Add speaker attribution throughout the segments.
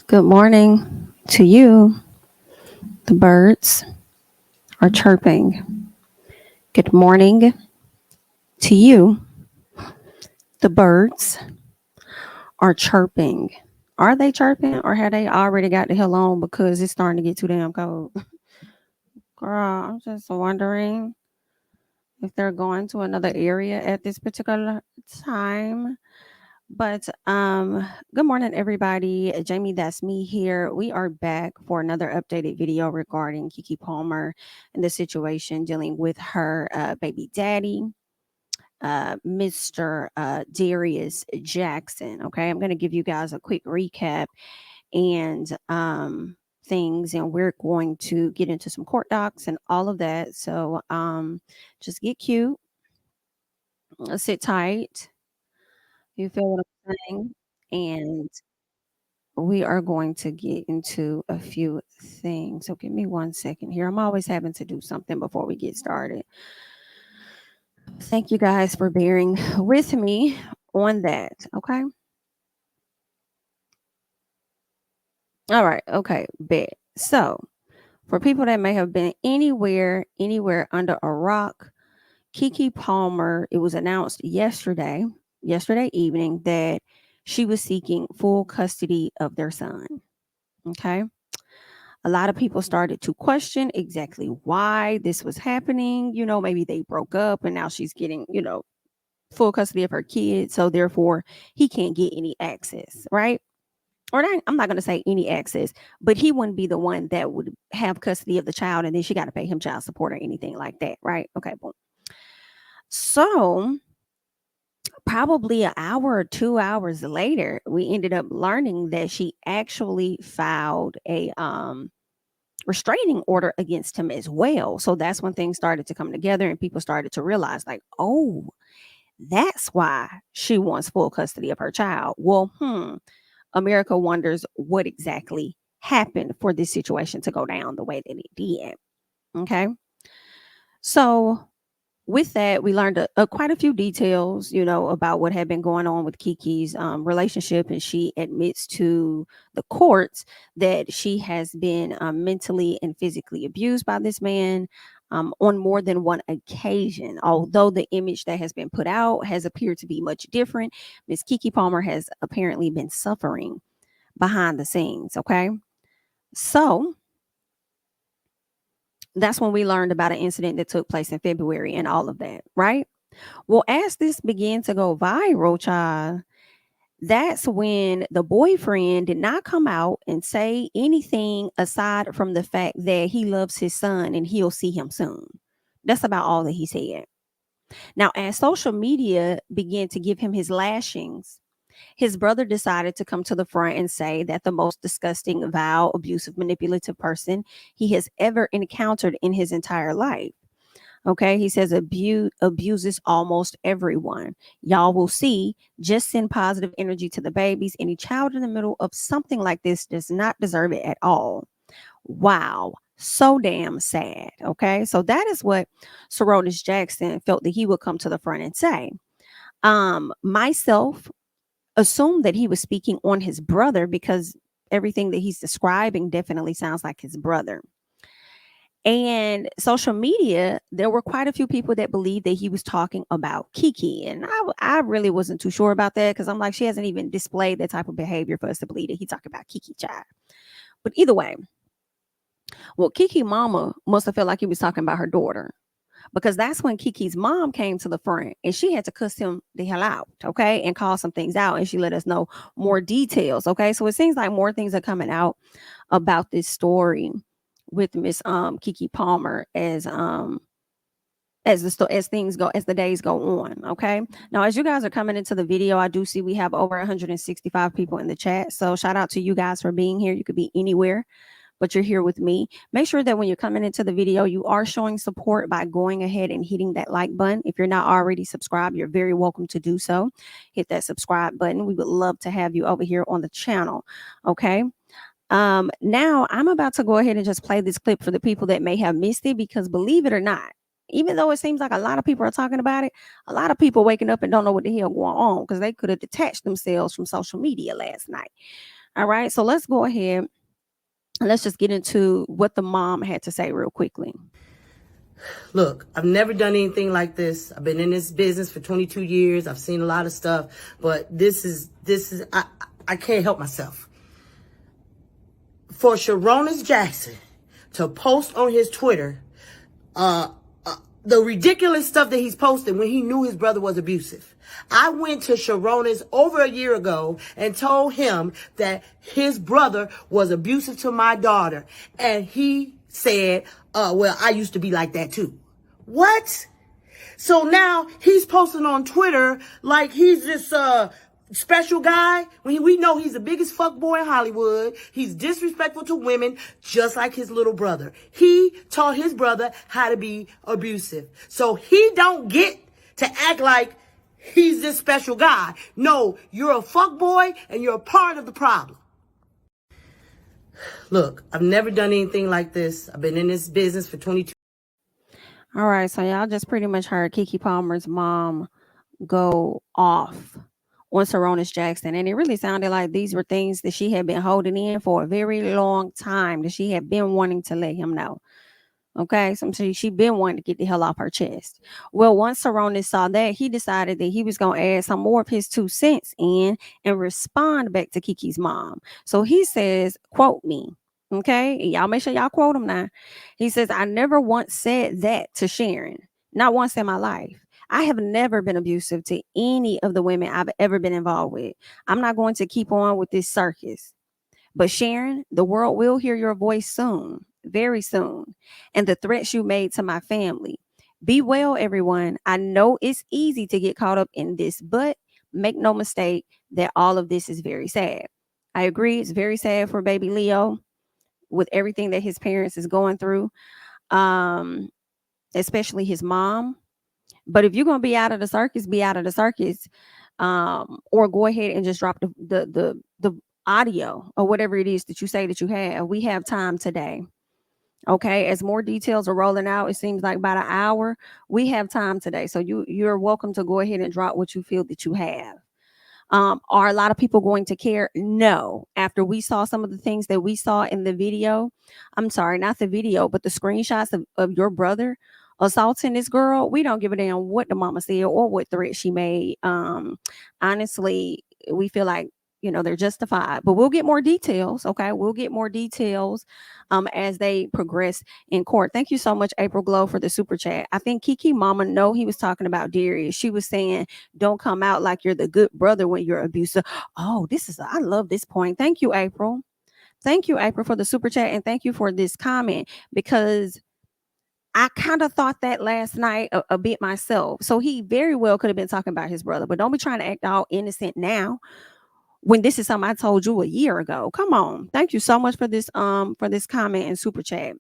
Speaker 1: Good morning to you. The birds are chirping. Good morning to you. The birds are chirping. Are they chirping or have they already got the hell on because it's starting to get too damn cold? Girl, I'm just wondering if they're going to another area at this particular time. But good morning everybody. Jamie, that's me here. We are back for another updated video regarding Keke Palmer and the situation dealing with her baby daddy, Mr. Darius Jackson. Okay, I'm going to give you guys a quick recap and things, and we're going to get into some court docs and all of that. So just get cute, sit tight. You feel what I'm saying? And we are going to get into a few things. So give me 1 second here. I'm always having to do something before we get started. Thank you guys for bearing with me on that. Okay. All right. Okay. Bet. So for people that may have been anywhere under a rock, Keke Palmer, it was announced yesterday evening, that she was seeking full custody of their son. Okay. A lot of people started to question exactly why this was happening. Maybe they broke up and now she's getting, full custody of her kids. So therefore, he can't get any access, right? I'm not going to say any access, but he wouldn't be the one that would have custody of the child and then she got to pay him child support or anything like that, right? Okay, boom. So probably an hour or 2 hours later, we ended up learning that she actually filed a restraining order against him as well. So that's when things started to come together and people started to realize, like, oh, that's why she wants full custody of her child. Well, America wonders what exactly happened for this situation to go down the way that it did. Okay. So with that, we learned quite a few details, about what had been going on with Keke's relationship. And she admits to the courts that she has been mentally and physically abused by this man on more than one occasion. Although the image that has been put out has appeared to be much different, Miss Keke Palmer has apparently been suffering behind the scenes. Okay. So that's when we learned about an incident that took place in February and all of that, right? Well, as this began to go viral, child, that's when the boyfriend did not come out and say anything aside from the fact that he loves his son and he'll see him soon. That's about all that he said. Now, as social media began to give him his lashings, his brother decided to come to the front and say that the most disgusting, vile, abusive, manipulative person he has ever encountered in his entire life. Okay, he says abuses almost everyone. Y'all will see. Just send positive energy to the babies. Any child in the middle of something like this does not deserve it at all. Wow. So damn sad. Okay, so that is what Saronis Jackson felt that he would come to the front and say. Myself assumed that he was speaking on his brother because everything that he's describing definitely sounds like his brother. And social media, there were quite a few people that believed that he was talking about Keke. And I really wasn't too sure about that because I'm like, she hasn't even displayed that type of behavior for us to believe that he talked about Keke child. But either way, well, Keke mama must have felt like he was talking about her daughter because that's when Keke's mom came to the front and she had to cuss him the hell out, okay, and call some things out. And she let us know more details, okay? So it seems like more things are coming out about this story with Miss Keke Palmer as things go, as the days go on. Okay. Now, as you guys are coming into the video, I do see we have over 165 people in the chat. So shout out to you guys for being here. You could be anywhere, but you're here with me. Make sure that when you're coming into the video, you are showing support by going ahead and hitting that like button. If you're not already subscribed, you're very welcome to do so. Hit that subscribe button. We would love to have you over here on the channel. Okay. Now I'm about to go ahead and just play this clip for the people that may have missed it, because believe it or not, even though it seems like a lot of people are talking about it, a lot of people waking up and don't know what the hell going on because they could have detached themselves from social media last night. All right. So let's go ahead and let's just get into what the mom had to say real quickly.
Speaker 2: Look, I've never done anything like this. I've been in this business for 22 years. I've seen a lot of stuff, but I can't help myself. For Sharonis Jackson to post on his Twitter, the ridiculous stuff that he's posting when he knew his brother was abusive. I went to Sharonis over a year ago and told him that his brother was abusive to my daughter. And he said, well, I used to be like that too. What? So now he's posting on Twitter like he's this special guy when we know he's the biggest fuckboy in Hollywood. He's disrespectful to women just like his little brother. He taught his brother how to be abusive. So he don't get to act like he's this special guy. No, you're a fuckboy and you're a part of the problem. Look, I've never done anything like this. I've been in this business for 22.
Speaker 1: All right, so y'all just pretty much heard Keke Palmer's mom go off on Sharonis Jackson, and it really sounded like these were things that she had been holding in for a very long time, that she had been wanting to let him know. Okay, so she been wanting to get the hell off her chest. Well, once Sharonis saw that, he decided that he was going to add some more of his 2 cents in and respond back to Keke's mom. So he says, quote me. Okay, y'all make sure y'all quote him now. He says, I never once said that to Sharon, not once in my life. I have never been abusive to any of the women I've ever been involved with. I'm not going to keep on with this circus. But Sharon, the world will hear your voice soon, very soon, and the threats you made to my family. Be well, everyone. I know it's easy to get caught up in this, but make no mistake that all of this is very sad. I agree. It's very sad for baby Leo with everything that his parents is going through, especially his mom. But if you're going to be out of the circus, be out of the circus, or go ahead and just drop the audio or whatever it is that you say that you have. We have time today. Okay, as more details are rolling out, it seems like about an hour. We have time today, so you're welcome to go ahead and drop what you feel that you have. Are a lot of people going to care? No. After we saw some of the things that we saw in the video, I'm sorry, not the video, but the screenshots of your brother assaulting this girl, we don't give a damn what the mama said or what threat she made. Honestly, we feel like, they're justified, but we'll get more details. Okay, we'll get more details as they progress in court. Thank you so much, April Glow, for the super chat. I think Keke mama know he was talking about Darius. She was saying, don't come out like you're the good brother when you're abusive. Oh, I love this point. Thank you, April. Thank you, April, for the super chat, and thank you for this comment, because I kind of thought that last night a bit myself. So he very well could have been talking about his brother, but don't be trying to act all innocent now when this is something I told you a year ago. Come on. Thank you so much for this comment and super chat.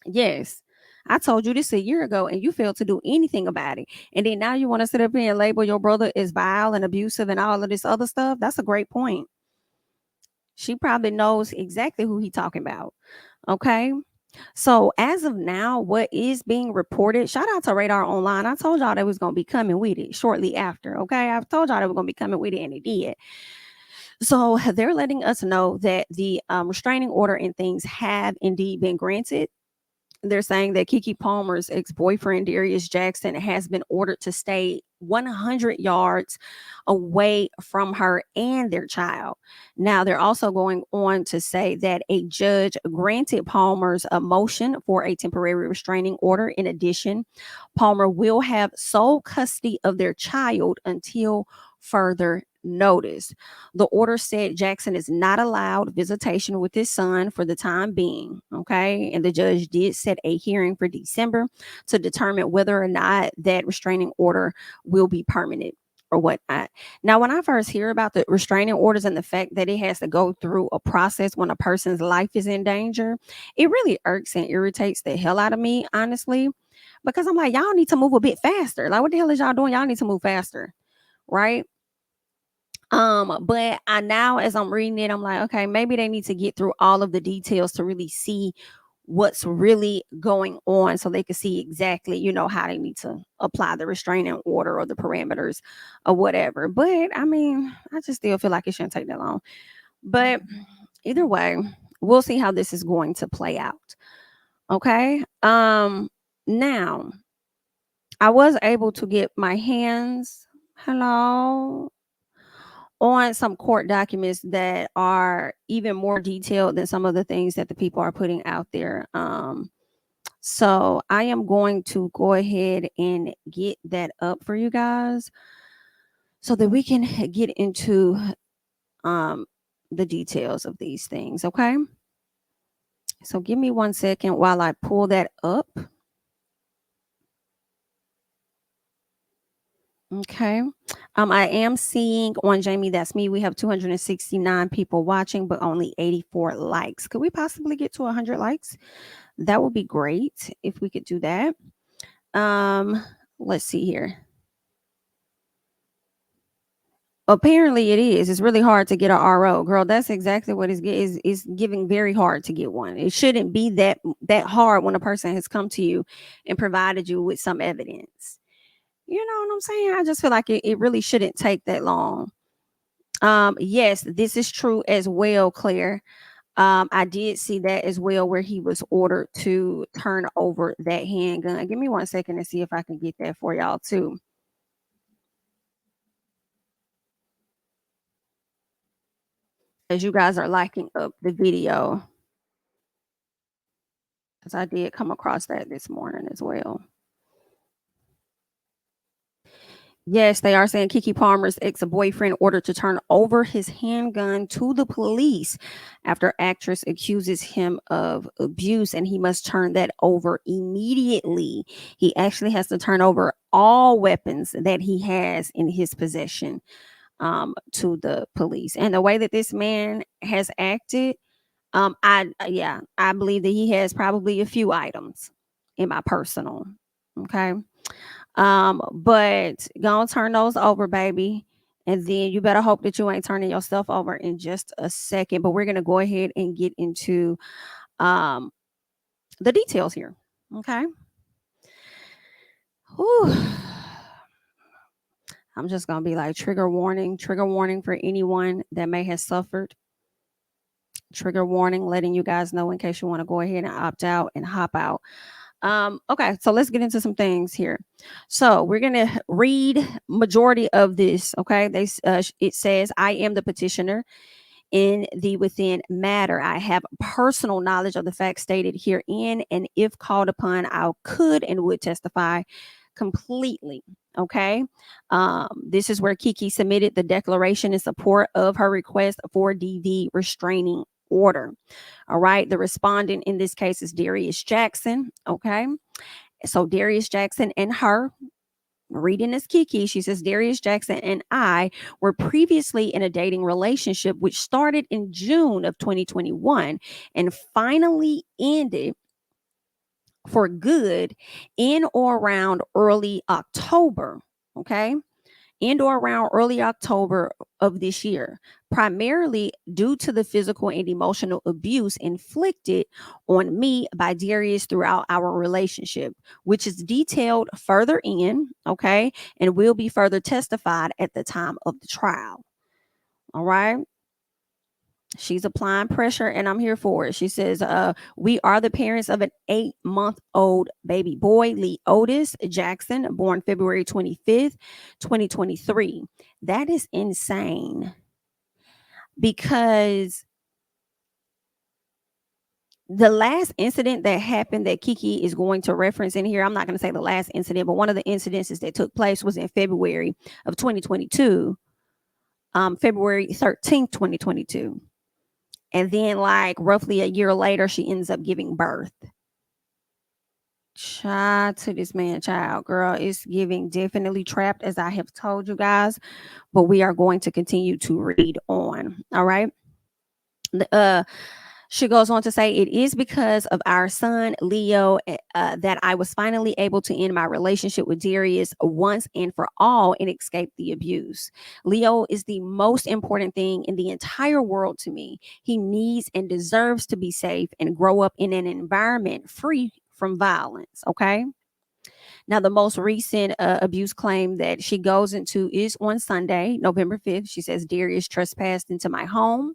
Speaker 1: Yes. I told you this a year ago and you failed to do anything about it. And then now you want to sit up here and label your brother as vile and abusive and all of this other stuff. That's a great point. She probably knows exactly who he's talking about. Okay. So as of now, what is being reported, shout out to Radar Online. I told y'all they was going to be coming with it shortly after. Okay. I've told y'all they were going to be coming with it, and it did. So they're letting us know that the restraining order and things have indeed been granted. They're saying that Keke Palmer's ex-boyfriend, Darius Jackson, has been ordered to stay 100 yards away from her and their child. Now, they're also going on to say that a judge granted Palmer's a motion for a temporary restraining order. In addition, Palmer will have sole custody of their child until further notice. The order said Jackson is not allowed visitation with his son for the time being. Okay. And the judge did set a hearing for December to determine whether or not that restraining order will be permanent or whatnot. Now, when I first hear about the restraining orders and the fact that it has to go through a process when a person's life is in danger, it really irks and irritates the hell out of me, honestly, because I'm like, y'all need to move a bit faster. Like, what the hell is y'all doing? Y'all need to move faster. Right. But now as I'm reading it, I'm like, okay, maybe they need to get through all of the details to really see what's really going on, so they can see exactly, how they need to apply the restraining order or the parameters or whatever. But I mean, I just still feel like it shouldn't take that long. But either way, we'll see how this is going to play out. Okay. Now I was able to get my hands, hello, on some court documents that are even more detailed than some of the things that the people are putting out there. So I am going to go ahead and get that up for you guys so that we can get into um the details of these things, okay? So give me 1 second while I pull that up. Okay. I am seeing on Jamie That's Me, we have 269 people watching, but only 84 likes. Could we possibly get to 100 likes? That would be great if we could do that. Um, let's see here. Apparently it is. It's really hard to get a RO. Girl, that's exactly what is giving very hard to get one. It shouldn't be that hard when a person has come to you and provided you with some evidence. You know what I'm saying? I just feel like it really shouldn't take that long. Yes, this is true as well, Claire. I did see that as well, where he was ordered to turn over that handgun. Give me 1 second to see if I can get that for y'all too. As you guys are liking up the video, because I did come across that this morning as well. Yes, they are saying Keke Palmer's ex-boyfriend ordered to turn over his handgun to the police after actress accuses him of abuse, and he must turn that over immediately. He actually has to turn over all weapons that he has in his possession to the police. And the way that this man has acted, I believe that he has probably a few items in my personal. Okay. But gonna turn those over, baby. And then you better hope that you ain't turning yourself over in just a second. But we're gonna go ahead and get into um the details here. Okay. Whew. I'm just gonna be like trigger warning for anyone that may have suffered. Trigger warning, letting you guys know in case you want to go ahead and opt out and hop out. Okay, so let's get into some things here. So we're gonna read majority of this. Okay, it says, "I am the petitioner in the within matter. I have personal knowledge of the facts stated herein, and if called upon, I could and would testify completely." Okay, this is where Keke submitted the declaration in support of her request for DV restraining order. All right, the respondent in this case is Darius Jackson. Okay, so Darius Jackson and her, reading this Keke, she says, Darius Jackson and I were previously in a dating relationship, which started in June of 2021 and finally ended for good in or around early October. Okay. In or around early October of this year, primarily due to the physical and emotional abuse inflicted on me by Darius throughout our relationship, which is detailed further in, okay, and will be further testified at the time of the trial. All right. She's applying pressure and I'm here for it. She says, we are the parents of an 8-month-old baby boy, Lee Otis Jackson, born February 25th, 2023. That is insane because the last incident that happened that Keke is going to reference in here, I'm not going to say the last incident, but one of the incidences that took place was in February of 2022, February 13th, 2022. And then, like, roughly a year later, she ends up giving birth. Child to this man, child, girl, it's giving definitely trapped, as I have told you guys. But we are going to continue to read on. All right. She goes on to say, it is because of our son, Leo, that I was finally able to end my relationship with Darius once and for all and escape the abuse. Leo is the most important thing in the entire world to me. He needs and deserves to be safe and grow up in an environment free from violence. Okay. Now, the most recent abuse claim that she goes into is on Sunday, November 5th. She says, Darius trespassed into my home.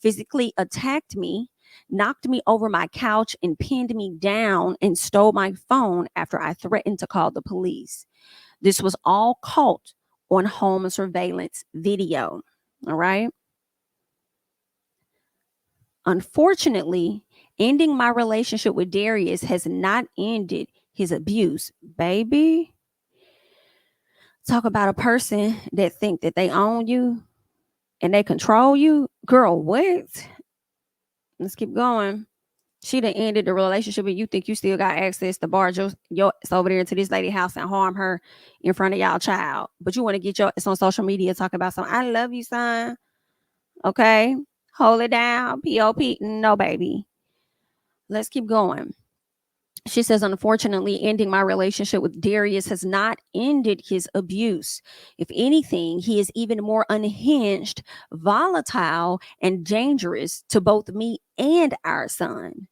Speaker 1: physically attacked me, knocked me over my couch, and pinned me down and stole my phone after I threatened to call the police. This was all caught on home surveillance video. All right. Unfortunately, ending my relationship with Darius has not ended his abuse. Baby, talk about a person that think that they own you and they control you. Girl, what? Let's keep going. She done ended the relationship and you think you still got access to barge your ass over there into this lady house and harm her in front of y'all child. But you want to get your ass on social media talking about something. I love you, son. Okay. Hold it down. P.O.P. No, baby. Let's keep going. She says, unfortunately, ending my relationship with Darius has not ended his abuse. If anything, he is even more unhinged, volatile, and dangerous to both me and our son.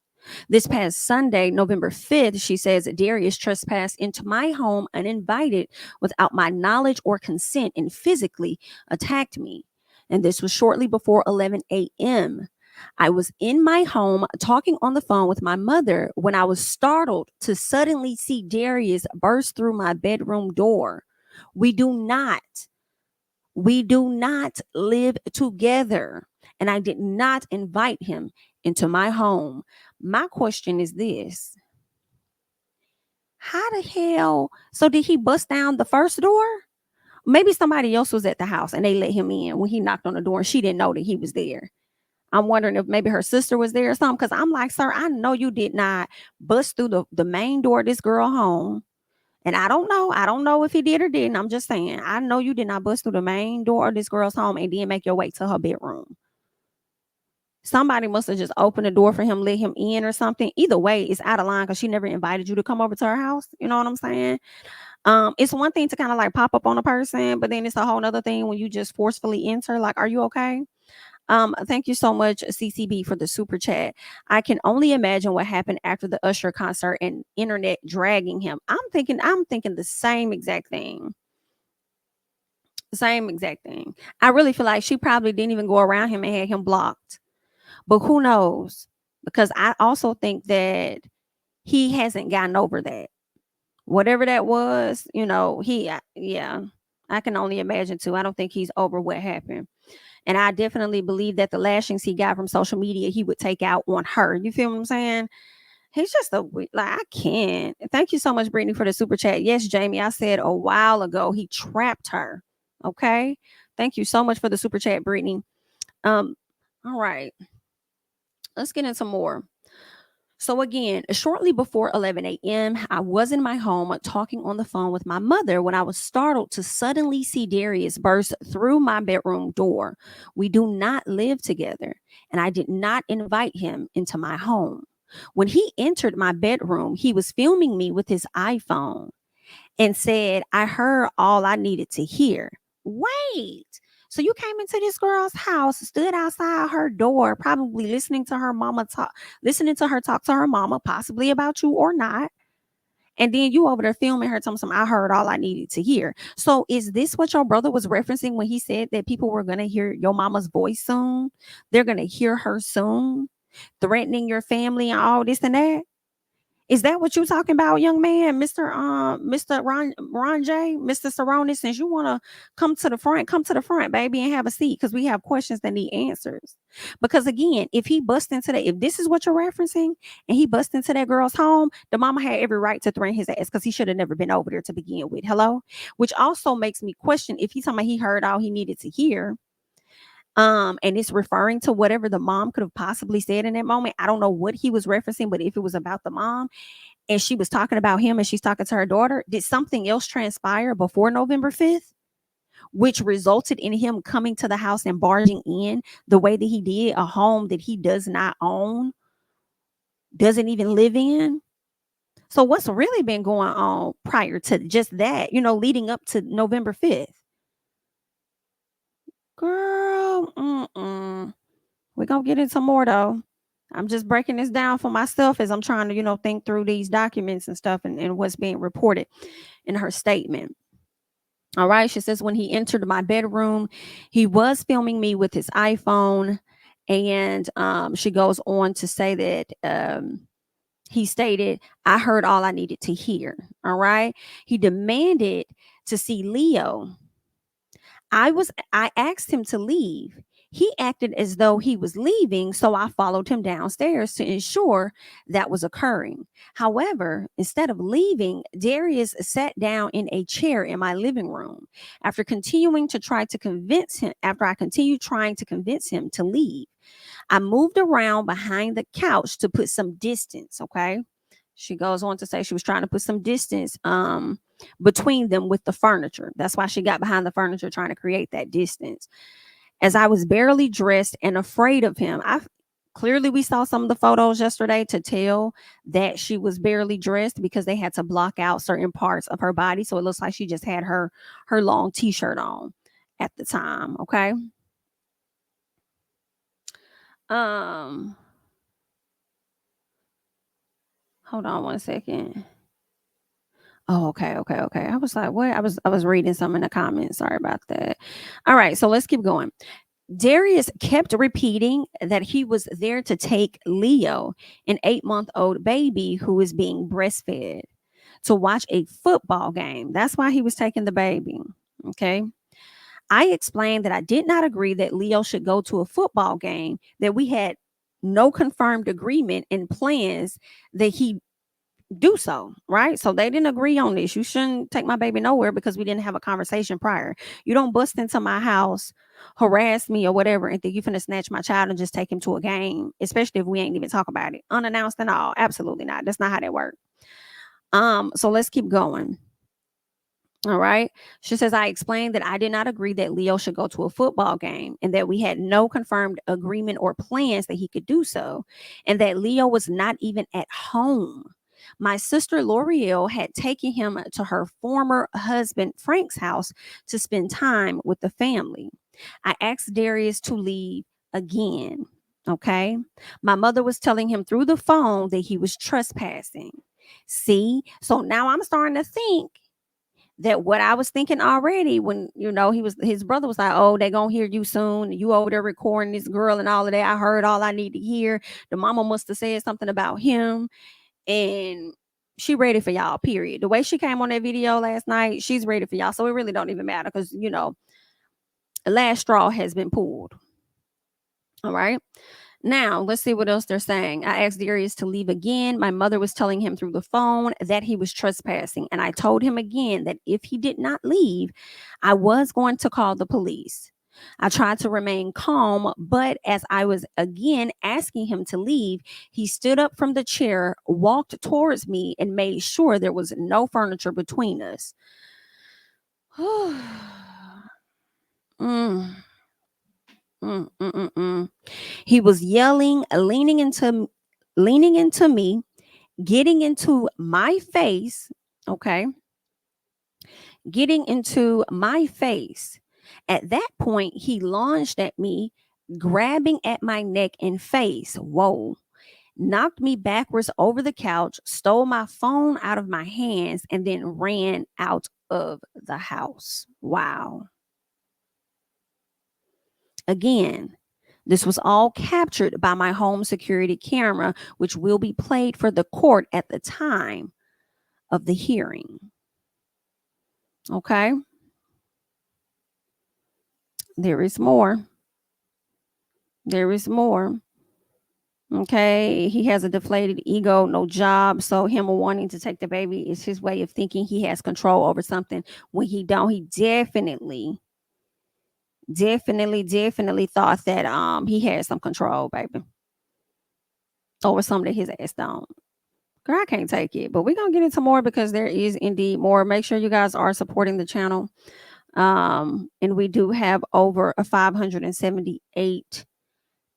Speaker 1: This past Sunday, November 5th, she says Darius trespassed into my home uninvited without my knowledge or consent and physically attacked me. And this was shortly before 11 a.m. I was in my home talking on the phone with my mother when I was startled to suddenly see Darius burst through my bedroom door. We do not, we do not live together, and I did not invite him into my home. My question is this: how the hell? So did he bust down the first door? Maybe somebody else was at the house and they let him in when he knocked on the door and she didn't know that he was there. I'm wondering if maybe her sister was there or something. Cause I'm like, sir, I know you did not bust through the main door of this girl home. And I don't know. I don't know if he did or didn't. I'm just saying. I know you did not bust through the main door of this girl's home and then make your way to her bedroom. Somebody must have just opened the door for him, let him in or something. Either way, it's out of line because she never invited you to come over to her house. You know what I'm saying? It's one thing to kind of like pop up on a person, but then it's a whole other thing when you just forcefully enter. Like, are you okay? Thank you so much, CCB, for the super chat. I can only imagine what happened after the Usher concert and internet dragging him. I'm thinking the same exact thing. Same exact thing. I really feel like she probably didn't even go around him and had him blocked. But who knows? Because I also think that he hasn't gotten over that. Whatever that was, yeah, I can only imagine too. I don't think he's over what happened. And I definitely believe that the lashings he got from social media, he would take out on her. You feel what I'm saying? He's just I can't. Thank you so much, Brittany, for the super chat. Yes, Jamie, I said a while ago he trapped her. Okay. Thank you so much for the super chat, Brittany. All right. Let's get into more. So again, shortly before 11 a.m., I was in my home talking on the phone with my mother when I was startled to suddenly see Darius burst through my bedroom door. We do not live together, and I did not invite him into my home. When he entered my bedroom, he was filming me with his iPhone and said, I heard all I needed to hear. Wait. So you came into this girl's house, stood outside her door, probably listening to her mama talk, listening to her talk to her mama, possibly about you or not. And then you over there filming her telling some I heard all I needed to hear. So is this what your brother was referencing when he said that people were gonna hear your mama's voice soon? They're gonna hear her soon, threatening your family and all this and that? Is that what you talking about, young man, Mr. Ron J, Mr. Cerrone? Since you want to come to the front, baby, and have a seat because we have questions that need answers. Because again, if he bust into that, if this is what you're referencing, and he bust into that girl's home, the mama had every right to threaten his ass because he should have never been over there to begin with. Hello, which also makes me question if he's talking about he heard all he needed to hear. And it's referring to whatever the mom could have possibly said in that moment. I don't know what he was referencing, but if it was about the mom and she was talking about him and she's talking to her daughter, did something else transpire before November 5th, which resulted in him coming to the house and barging in the way that he did, a home that he does not own, doesn't even live in? So what's really been going on prior to just that, leading up to November 5th? Girl, we're going to get into more though. I'm just breaking this down for myself as I'm trying to, think through these documents and stuff and what's being reported in her statement. All right. She says, when he entered my bedroom, he was filming me with his iPhone And she goes on to say that he stated, I heard all I needed to hear. All right. He demanded to see Leo. I asked him to leave. He acted as though he was leaving, so I followed him downstairs to ensure that was occurring. However, instead of leaving, Darius sat down in a chair in my living room. After I continued trying to convince him to leave, I moved around behind the couch to put some distance, okay? She goes on to say she was trying to put some distance between them with the furniture. That's why she got behind the furniture trying to create that distance. As I was barely dressed and afraid of him, clearly we saw some of the photos yesterday to tell that she was barely dressed because they had to block out certain parts of her body. So it looks like she just had her long t-shirt on at the time, okay? Um Hold on one second. Oh, okay. I was like, what? I was reading some in the comments. Sorry about that. All right, so let's keep going. Darius kept repeating that he was there to take Leo, an 8-month-old baby who is being breastfed, to watch a football game. That's why he was taking the baby. Okay. I explained that I did not agree that Leo should go to a football game, that we had no confirmed agreement and plans that he do so, right? So they didn't agree on this. You shouldn't take my baby nowhere because we didn't have a conversation prior. You don't bust into my house, harass me or whatever, and think you finna snatch my child and just take him to a game, especially if we ain't even talk about it. Unannounced and all. Absolutely not. That's not how that works. So let's keep going. All right. She says, I explained that I did not agree that Leo should go to a football game and that we had no confirmed agreement or plans that he could do so, and that Leo was not even at home. My sister L'Oreal had taken him to her former husband Frank's house to spend time with the family. I asked Darius to leave again. Okay. My mother was telling him through the phone that he was trespassing. See, so now I'm starting to think that what I was thinking already when his brother was like, oh, they gonna hear you soon. You over there recording this girl and all of that. I heard all I need to hear. The mama must have said something about him, and she ready for y'all. Period. The way she came on that video last night, she's ready for y'all. So it really don't even matter because the last straw has been pulled. All right. Now, let's see what else they're saying. I asked Darius to leave again. My mother was telling him through the phone that he was trespassing. And I told him again that if he did not leave, I was going to call the police. I tried to remain calm, but as I was again asking him to leave, he stood up from the chair, walked towards me, and made sure there was no furniture between us. Mm, mm, mm, mm, mm. He was yelling, leaning into me, getting into my face, okay? Getting into my face. At that point, he lunged at me, grabbing at my neck and face. Whoa. Knocked me backwards over the couch, stole my phone out of my hands, and then ran out of the house. Wow. Again, this was all captured by my home security camera, which will be played for the court at the time of the hearing. Okay. There is more. There is more. Okay. He has a deflated ego, no job. So him wanting to take the baby is his way of thinking he has control over something when he don't. He definitely thought that he had some control, baby, over something that his ass don't. Girl, I can't take it. But we're gonna get into more because there is indeed more. Make sure you guys are supporting the channel. And we do have over 578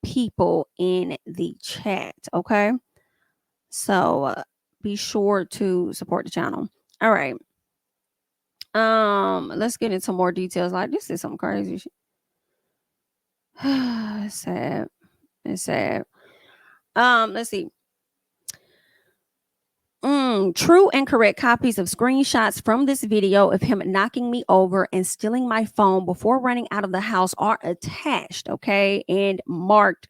Speaker 1: people in the chat. Okay. So be sure to support the channel. All right. Let's get into more details. Like, this is some crazy shit. It's sad. It's sad. Let's see. True and correct copies of screenshots from this video of him knocking me over and stealing my phone before running out of the house are attached, okay, and marked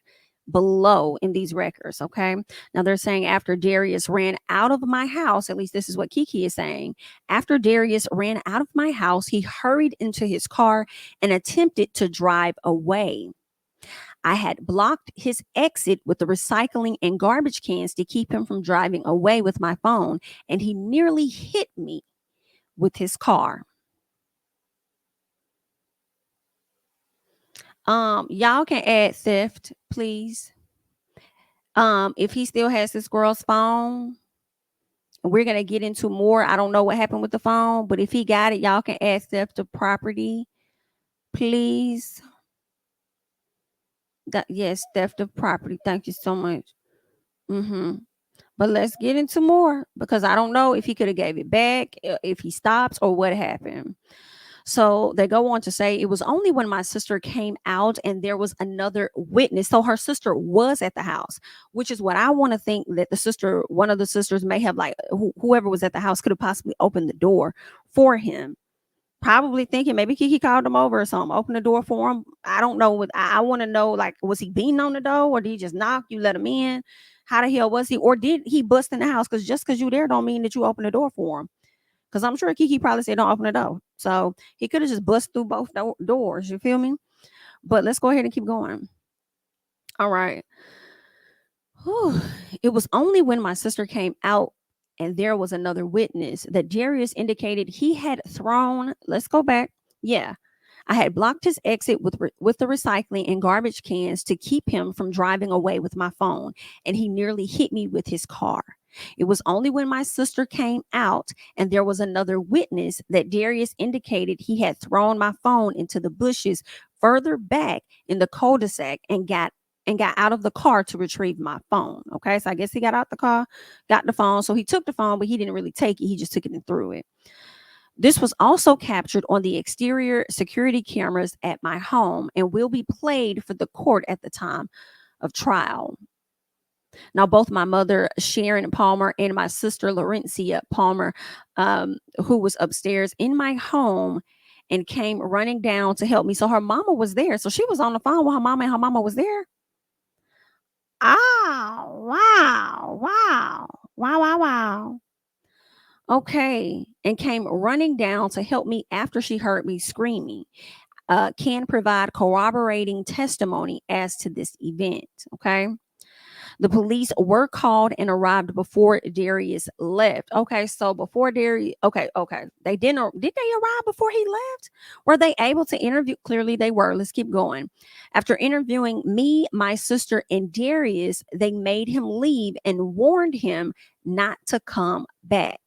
Speaker 1: below in these records. Okay. Now they're saying after Darius ran out of my house, at least this is what Keke is saying. After Darius ran out of my house, he hurried into his car and attempted to drive away. I had blocked his exit with the recycling and garbage cans to keep him from driving away with my phone, and he nearly hit me with his car. Y'all can add theft, please. If he still has this girl's phone, we're gonna get into more. I don't know what happened with the phone, but if he got it, y'all can add theft of property, please. Yes, theft of property. Thank you so much. But let's get into more because I don't know if he could have gave it back, if he stopped, or what happened. So they go on to say it was only when my sister came out and there was another witness. So her sister was at the house, which is what I want to think that the sister, one of the sisters may have like whoever was at the house could have possibly opened the door for him. Probably thinking maybe Keke called him over or something, open the door for him. I don't know. I want to know, like, was he beating on the door or did he just knock? You let him in? How the hell was he? Or did he bust in the house? Because just because you there don't mean that you open the door for him. Because I'm sure Keke probably said don't open the door. So he could have just bust through both doors. You feel me? But let's go ahead and keep going. All right. Whew. It was only when my sister came out and there was another witness that Darius indicated he had thrown. Let's go back. Yeah. I had blocked his exit with the recycling and garbage cans to keep him from driving away with my phone, and he nearly hit me with his car. It was only when my sister came out and there was another witness that Darius indicated he had thrown my phone into the bushes further back in the cul-de-sac and got out of the car to retrieve my phone. Okay, so I guess he got out the car, got the phone. So he took the phone, but he didn't really take it. He just took it and threw it. This was also captured on the exterior security cameras at my home and will be played for the court at the time of trial. Now, both my mother, Sharon Palmer, and my sister, Laurencia Palmer, who was upstairs in my home and came running down to help me. So her mama was there. So she was on the phone with her mama, and her mama was there. Oh, wow, wow, wow, wow, wow. Okay. And came running down to help me after she heard me screaming. Can provide corroborating testimony as to this event. Okay. The police were called and arrived before Darius left. Okay, so before Darius, okay. They didn't, did they arrive before he left? Were they able to interview? Clearly they were. Let's keep going. After interviewing me, my sister, and Darius, they made him leave and warned him not to come back.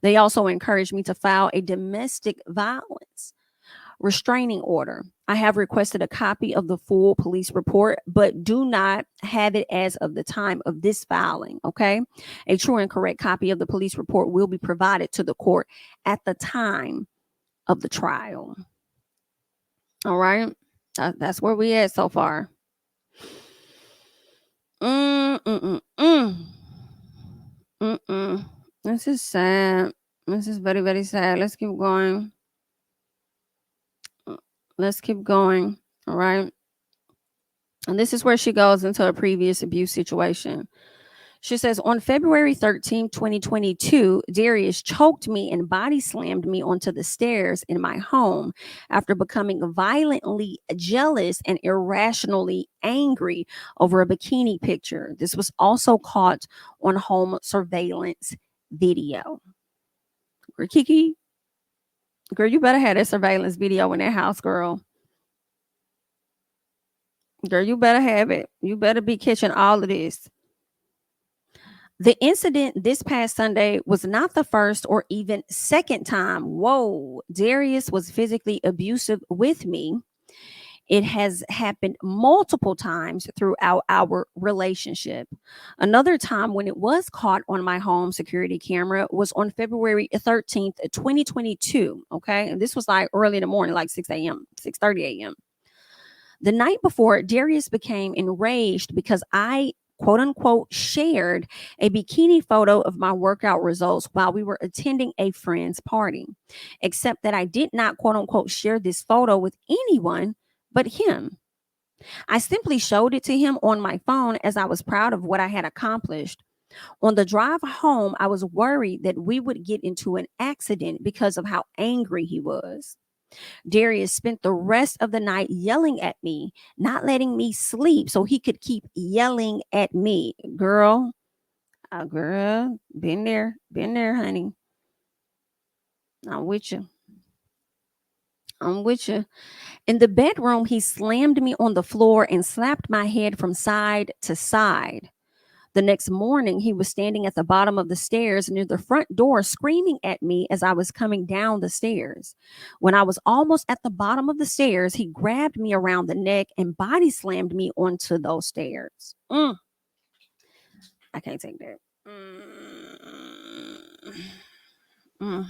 Speaker 1: They also encouraged me to file a domestic violence restraining order. I have requested a copy of the full police report, but do not have it as of the time of this filing. Okay. A true and correct copy of the police report will be provided to the court at the time of the trial. All right. That's where we at so far. This is sad. This is very, very sad. Let's keep going. Let's keep going. All right. And this is where she goes into a previous abuse situation. She says, on February 13, 2022, Darius choked me and body slammed me onto the stairs in my home after becoming violently jealous and irrationally angry over a bikini picture. This was also caught on home surveillance video. Keke, girl, you better have that surveillance video in that house, girl. Girl, you better have it. You better be catching all of this. The incident this past Sunday was not the first or even second time, whoa, Darius was physically abusive with me. It has happened multiple times throughout our relationship. Another time when it was caught on my home security camera was on February 13th, 2022. Okay. And this was like early in the morning, like 6 a.m., 6:30 a.m. The night before, Darius became enraged because I quote unquote shared a bikini photo of my workout results while we were attending a friend's party, except that I did not quote unquote share this photo with anyone but him. I simply showed it to him on my phone as I was proud of what I had accomplished. On the drive home, I was worried that we would get into an accident because of how angry he was. Darius spent the rest of the night yelling at me, not letting me sleep so he could keep yelling at me. Girl, been there, honey. I'm with you. I'm with you. In the bedroom, he slammed me on the floor and slapped my head from side to side. The next morning, he was standing at the bottom of the stairs near the front door, screaming at me as I was coming down the stairs. When I was almost at the bottom of the stairs, he grabbed me around the neck and body slammed me onto those stairs. I can't take that. Mm.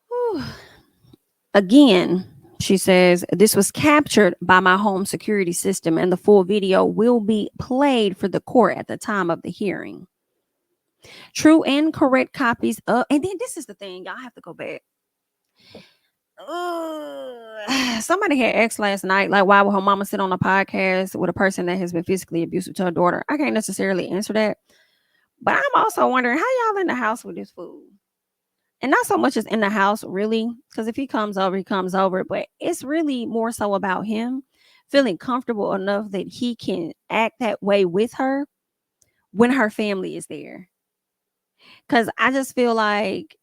Speaker 1: Whew. Again, she says, this was captured by my home security system, and the full video will be played for the court at the time of the hearing. True and correct copies of, and then this is the thing, y'all have to go back. Somebody had asked last night, like, why would her mama sit on a podcast with a person that has been physically abusive to her daughter? I can't necessarily answer that, but I'm also wondering how y'all in the house with this fool. And not so much as in the house, really, because if he comes over, he comes over. But it's really more so about him feeling comfortable enough that he can act that way with her when her family is there. Because I just feel like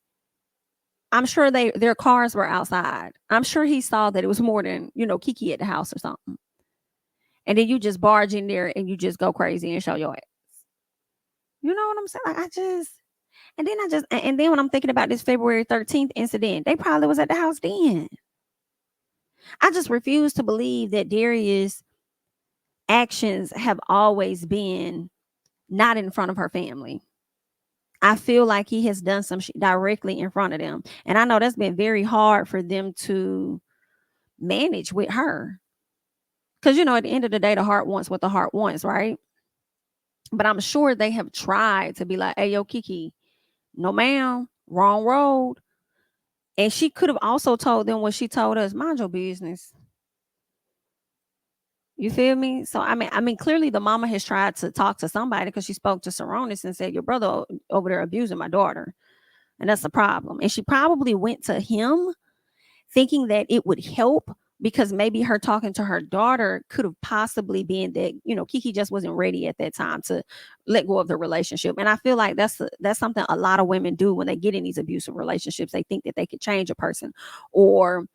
Speaker 1: I'm sure their cars were outside. I'm sure he saw that it was more than, Keke at the house or something. And then you just barge in there and you just go crazy and show your ass. You know what I'm saying? Like and then when I'm thinking about this February 13th incident, they probably was at the house then. I just refuse to believe that Darius' actions have always been not in front of her family. I feel like he has done some shit directly in front of them. And I know that's been very hard for them to manage with her. Because, at the end of the day, the heart wants what the heart wants, right? But I'm sure they have tried to be like, hey, yo, Keke, no, ma'am, wrong road. And she could have also told them what she told us, mind your business. You feel me? So I mean, clearly the mama has tried to talk to somebody because she spoke to Saronis and said, your brother over there abusing my daughter. And that's the problem. And she probably went to him thinking that it would help because maybe her talking to her daughter could have possibly been that, Keke just wasn't ready at that time to let go of the relationship. And I feel like that's something a lot of women do when they get in these abusive relationships. They think that they could change a person, or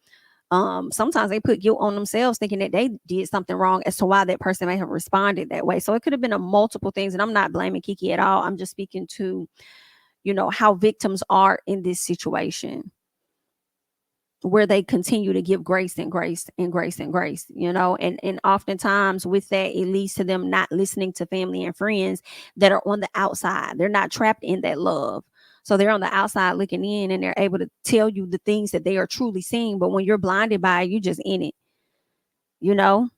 Speaker 1: sometimes they put guilt on themselves thinking that they did something wrong as to why that person may have responded that way. So it could have been a multiple things. And I'm not blaming Keke at all. I'm just speaking to, how victims are in this situation where they continue to give grace and grace and grace and grace, and oftentimes with that, it leads to them not listening to family and friends that are on the outside. They're not trapped in that love. So they're on the outside looking in and they're able to tell you the things that they are truly seeing. But when you're blinded by it, you just in it, you know?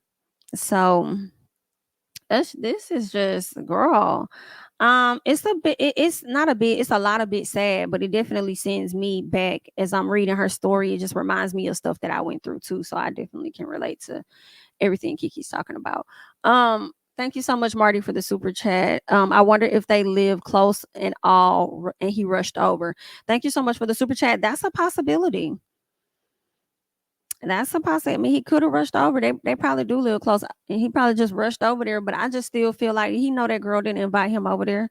Speaker 1: So this is just, girl. It's a bit, it's not a bit, it's a lot of bit sad, but it definitely sends me back as I'm reading her story. It just reminds me of stuff that I went through too. So I definitely can relate to everything Kiki's talking about. Thank you so much, Marty, for the super chat. I wonder if they live close and and he rushed over. Thank you so much for the super chat. That's a possibility. That's a possibility. I mean, he could have rushed over. They probably do live close, and he probably just rushed over there. But I just still feel like he know that girl didn't invite him over there.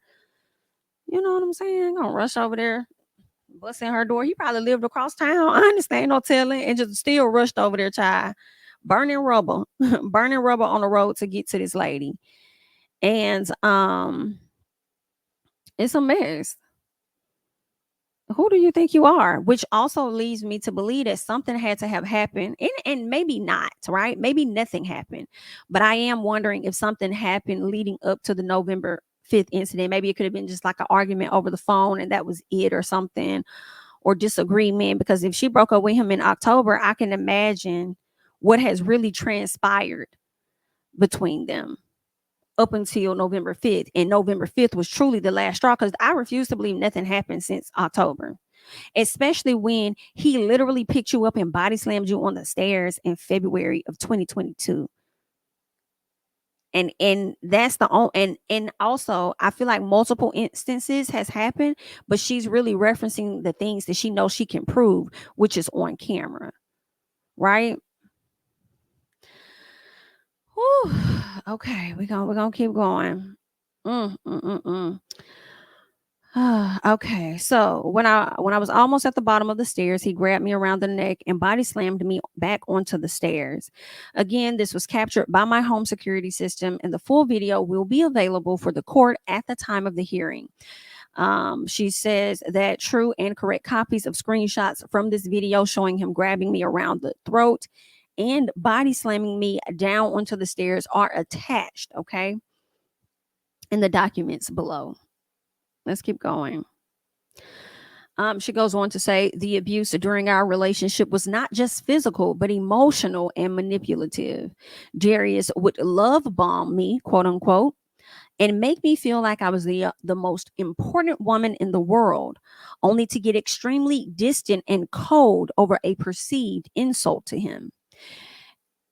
Speaker 1: You know what I'm saying? Gonna rush over there, bust in her door. He probably lived across town. I understand, no telling, and just still rushed over there, child. Burning rubber, burning rubber on the road to get to this lady, and it's a mess. Who do you think you are? Which also leads me to believe that something had to have happened, and maybe not, right? Maybe nothing happened, but I am wondering if something happened leading up to the November 5th incident. Maybe it could have been just like an argument over the phone and that was it, or something, or disagreement. Because if she broke up with him in October, I can imagine what has really transpired between them up until November 5th. And November 5th was truly the last straw, because I refuse to believe nothing happened since October. especially when he literally picked you up and body slammed you on the stairs in February of 2022. And that's the only, and also I feel like multiple instances has happened, but she's really referencing the things that she knows she can prove, which is on camera, right? Whew. Okay, we're gonna keep going. Mm, mm, mm, mm. Okay, so when I was almost at the bottom of the stairs, he grabbed me around the neck and body slammed me back onto the stairs. Again, this was captured by my home security system, and the full video will be available for the court at the time of the hearing. She says that true and correct copies of screenshots from this video showing him grabbing me around the throat and body slamming me down onto the stairs are attached, okay, in the documents below. Let's keep going. She goes on to say the abuse during our relationship was not just physical, but emotional and manipulative. Darius would love bomb me, quote unquote, and make me feel like I was the most important woman in the world, only to get extremely distant and cold over a perceived insult to him.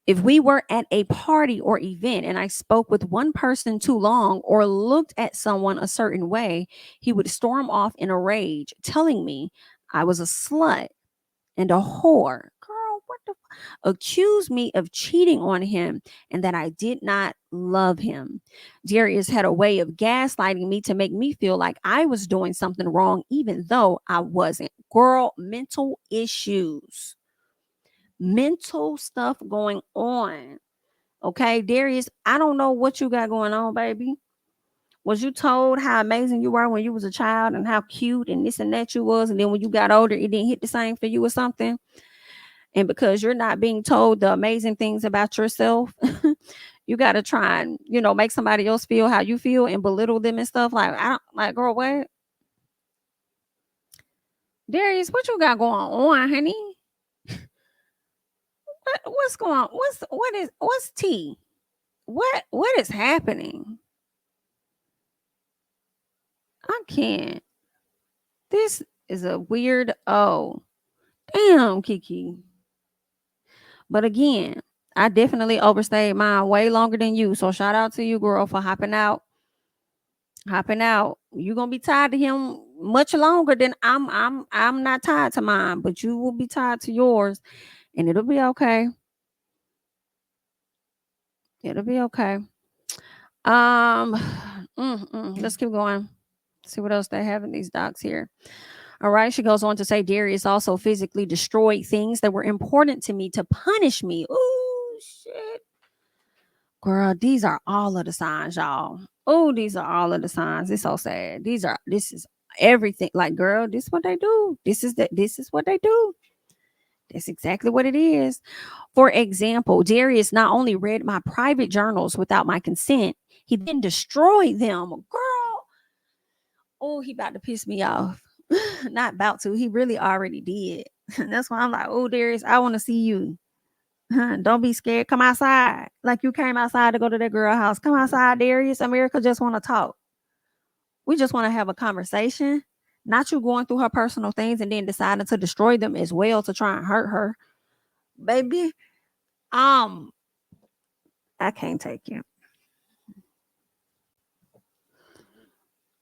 Speaker 1: If we were at a party or event and I spoke with one person too long or looked at someone a certain way, he would storm off in a rage, telling me I was a slut and a whore. Girl, what the accuse me of cheating on him and that I did not love him. Darius had a way of gaslighting me to make me feel like I was doing something wrong, even though I wasn't. Girl, mental issues, mental stuff going on. Okay, Darius, I don't know what you got going on, baby. Was you told how amazing you were when you was a child and how cute and this and that you was, and then when you got older, it didn't hit the same for you or something? And because you're not being told the amazing things about yourself, you got to try and make somebody else feel how you feel and belittle them and stuff. Like I don't like, girl, what? Darius, what you got going on, honey? What's going on? What's tea? What is happening? I can't. This is a weird. Oh, damn, Keke. But again, I definitely overstayed mine way longer than you. So shout out to you, girl, for hopping out. Hopping out. You're gonna be tied to him much longer than I'm not tied to mine, but you will be tied to yours, and it'll be okay. It'll be okay. Um, let's keep going. See what else they have in these docs here. All right. She goes on to say Darius also physically destroyed things that were important to me to punish me. Oh, shit. Girl, these are all of the signs, y'all. Oh, these are all of the signs. It's so sad. This is everything. Like, girl, this is what they do. This is what they do. That's exactly what it is. For example, Darius not only read my private journals without my consent, he then destroyed them. Girl, oh, he about to piss me off. Not about to. He really already did. That's why I'm like, oh, Darius, I want to see you. Don't be scared. Come outside. Like you came outside to go to that girl house. Come outside, Darius. America just want to talk. We just want to have a conversation. Not you going through her personal things and then deciding to destroy them as well to try and hurt her. Baby, um, I can't take you.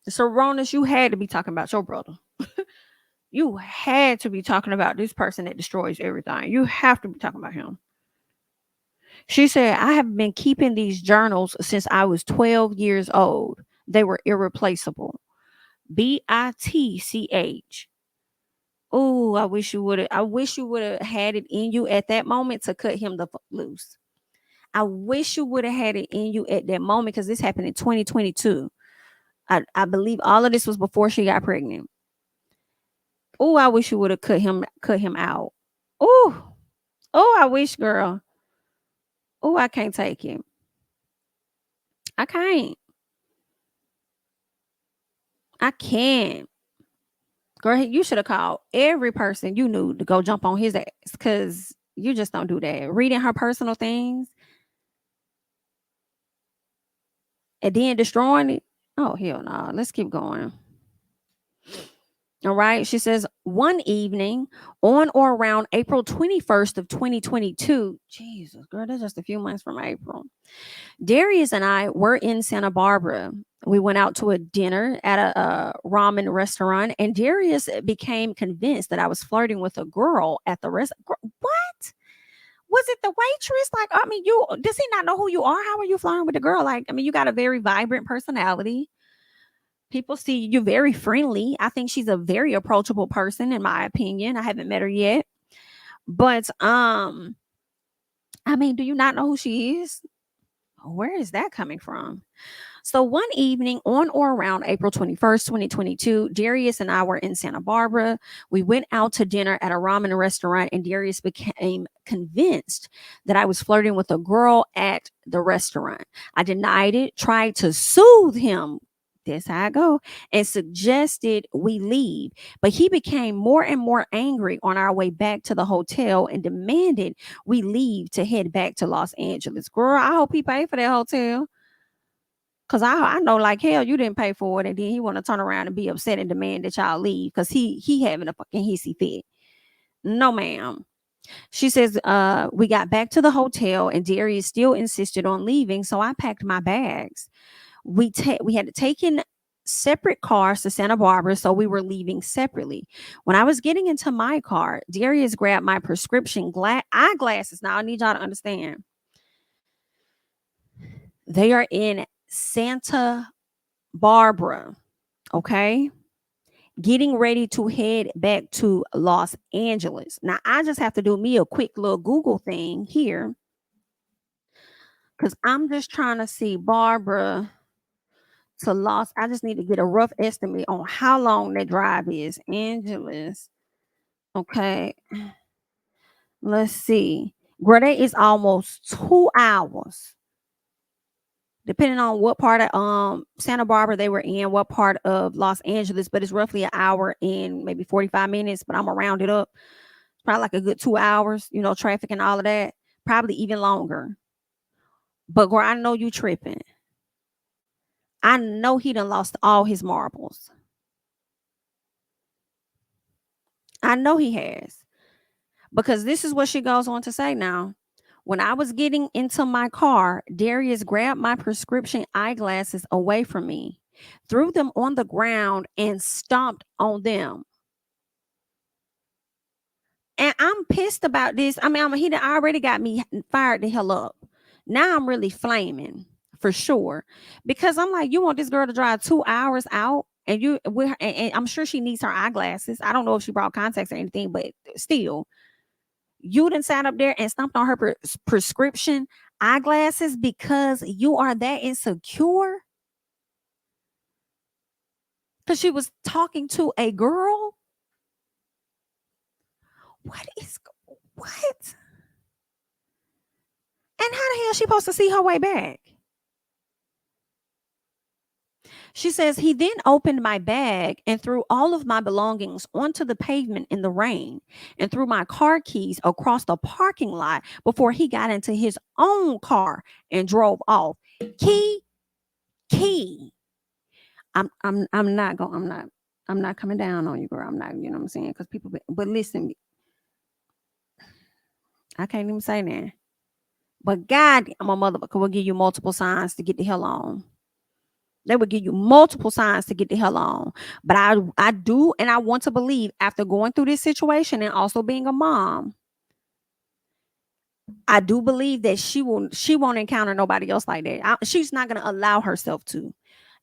Speaker 1: So Ronas, you had to be talking about your brother. You had to be talking about this person that destroys everything. You have to be talking about him. She said, I have been keeping these journals since I was 12 years old. They were irreplaceable. BITCH. Oh, I wish you would have had it in you at that moment to cut him the fuck loose. I wish you would have had it in you at that moment because this happened in 2022. I believe all of this was before she got pregnant. Oh, I wish you would have cut him out. Oh, I wish, girl. Oh, I can't take it. I can't. I can't. Girl, you should have called every person you knew to go jump on his ass because you just don't do that. Reading her personal things and then destroying it. Oh, hell no. Let's keep going. All right. She says, one evening on or around April 21st of 2022, Jesus, girl, that's just a few months from April. Darius and I were in Santa Barbara. We went out to a dinner at a ramen restaurant, and Darius became convinced that I was flirting with a girl at the restaurant. What? Was it the waitress? Like, I mean, you does he not know who you are? How are you flirting with the girl? Like, I mean, you got a very vibrant personality. People see you very friendly. I think she's a very approachable person, in my opinion. I haven't met her yet. But I mean, do you not know who she is? Where is that coming from? So one evening on or around April 21st, 2022, Darius and I were in Santa Barbara. We went out to dinner at a ramen restaurant, and Darius became convinced that I was flirting with a girl at the restaurant. I denied it, tried to soothe him. That's how I go, and suggested we leave. But he became more and more angry on our way back to the hotel and demanded we leave to head back to Los Angeles. Girl, I hope he paid for that hotel. Cause I know like hell you didn't pay for it, and then he want to turn around and be upset and demand that y'all leave because he having a fucking hissy fit. No, ma'am. She says, we got back to the hotel and Darius still insisted on leaving, so I packed my bags. We had to take in separate cars to Santa Barbara, so we were leaving separately. When I was getting into my car, Darius grabbed my prescription eyeglasses. Now I need y'all to understand. They are in Santa Barbara, okay? Getting ready to head back to Los Angeles. Now, I just have to do me a quick little Google thing here because I'm just trying to see Barbara to Los. I just need to get a rough estimate on how long that drive is. Angeles. Okay. Let's see. Girl, that is almost 2 hours. Depending on what part of Santa Barbara they were in, what part of Los Angeles, but it's roughly an hour and maybe 45 minutes, but I'm gonna round it up. It's probably like a good 2 hours, traffic and all of that. Probably even longer. But girl, I know you tripping. I know he done lost all his marbles. I know he has. Because this is what she goes on to say now. When I was getting into my car, Darius grabbed my prescription eyeglasses away from me, threw them on the ground, and stomped on them. And I'm pissed about this. I mean, he already got me fired the hell up. Now I'm really flaming for sure. Because I'm like, you want this girl to drive 2 hours out? And and I'm sure she needs her eyeglasses. I don't know if she brought contacts or anything, but still, you done sat up there and stomped on her prescription eyeglasses because you are that insecure? Because she was talking to a girl? What? And how the hell is she supposed to see her way back? She says, he then opened my bag and threw all of my belongings onto the pavement in the rain and threw my car keys across the parking lot before he got into his own car and drove off. Key. I'm not coming down on you, girl. I'm not, you know what I'm saying? Because but listen, I can't even say that. But God, I'm a motherfucker will give you multiple signs to get the hell on. They would give you multiple signs to get the hell on. But I do, and I want to believe after going through this situation and also being a mom, I do believe that she won't encounter nobody else like that. She's not going to allow herself to.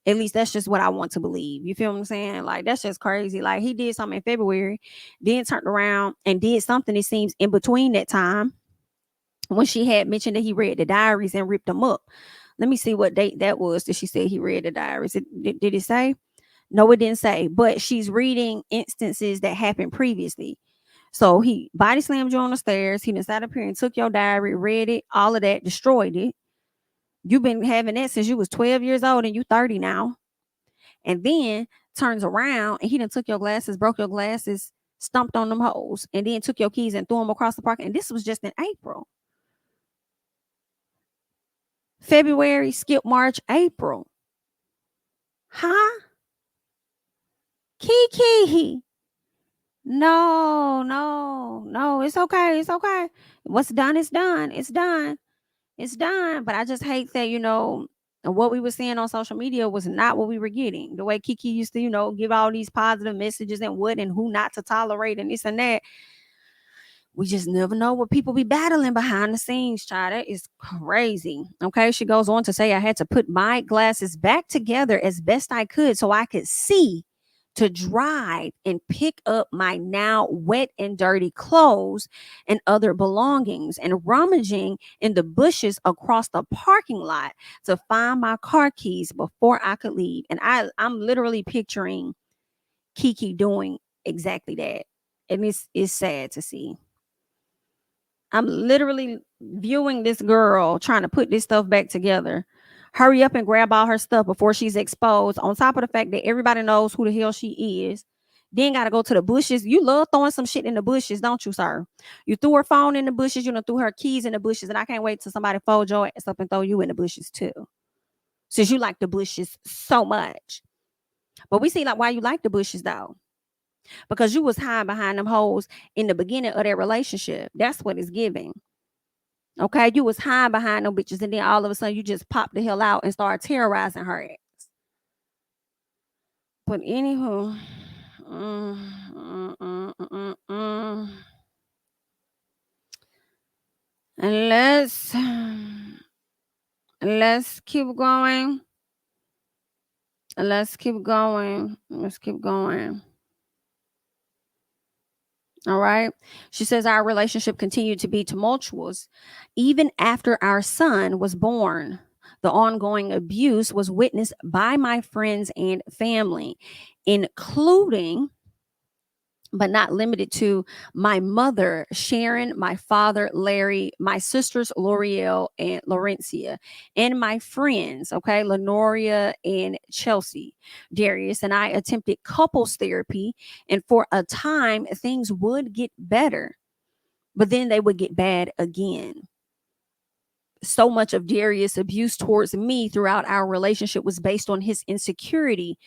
Speaker 1: At least that's just what I want to believe. You feel what I'm saying? Like, that's just crazy. Like, he did something in February, then turned around and did something, it seems, in between that time when she had mentioned that he read the diaries and ripped them up. Let me see what date that was that she said he read the diaries. Did it say? No, it didn't say. But she's reading instances that happened previously. So he body slammed you on the stairs. He sat up here and took your diary, read it, all of that, destroyed it. You've been having that since you was 12 years old and you 30 now. And then turns around and he done took your glasses, broke your glasses, stomped on them hoes, and then took your keys and threw them across the park. And this was just in April. February, skip March, April. Huh? Keke. No. It's okay. It's okay. What's done is done. It's done. It's done. But I just hate that, what we were seeing on social media was not what we were getting. The way Keke used to, give all these positive messages and what and who not to tolerate and this and that. We just never know what people be battling behind the scenes, child. That is crazy. Okay. She goes on to say, I had to put my glasses back together as best I could so I could see to drive and pick up my now wet and dirty clothes and other belongings and rummaging in the bushes across the parking lot to find my car keys before I could leave. And I'm literally picturing Keke doing exactly that. And it's sad to see. I'm literally viewing this girl trying to put this stuff back together. Hurry up and grab all her stuff before she's exposed. On top of the fact that everybody knows who the hell she is. Then got to go to the bushes. You love throwing some shit in the bushes, don't you, sir? You threw her phone in the bushes. You threw her keys in the bushes. And I can't wait till somebody fold your ass up and throw you in the bushes too. Since you like the bushes so much. But we see like why you like the bushes though. Because you was hiding behind them hoes in the beginning of their relationship. That's what it's giving. Okay, you was hiding behind them bitches, and then all of a sudden you just popped the hell out and started terrorizing her ass. But anywho, mm, mm, mm, mm, mm. And let's keep going. Let's keep going. Let's keep going. All right. She says our relationship continued to be tumultuous even after our son was born. The ongoing abuse was witnessed by my friends and family, including but not limited to my mother, Sharon, my father, Larry, my sisters, L'Oreal and Laurencia, and my friends, okay, Lenoria and Chelsea. Darius and I attempted couples therapy, and for a time, things would get better, but then they would get bad again. So much of Darius' abuse towards me throughout our relationship was based on his insecurity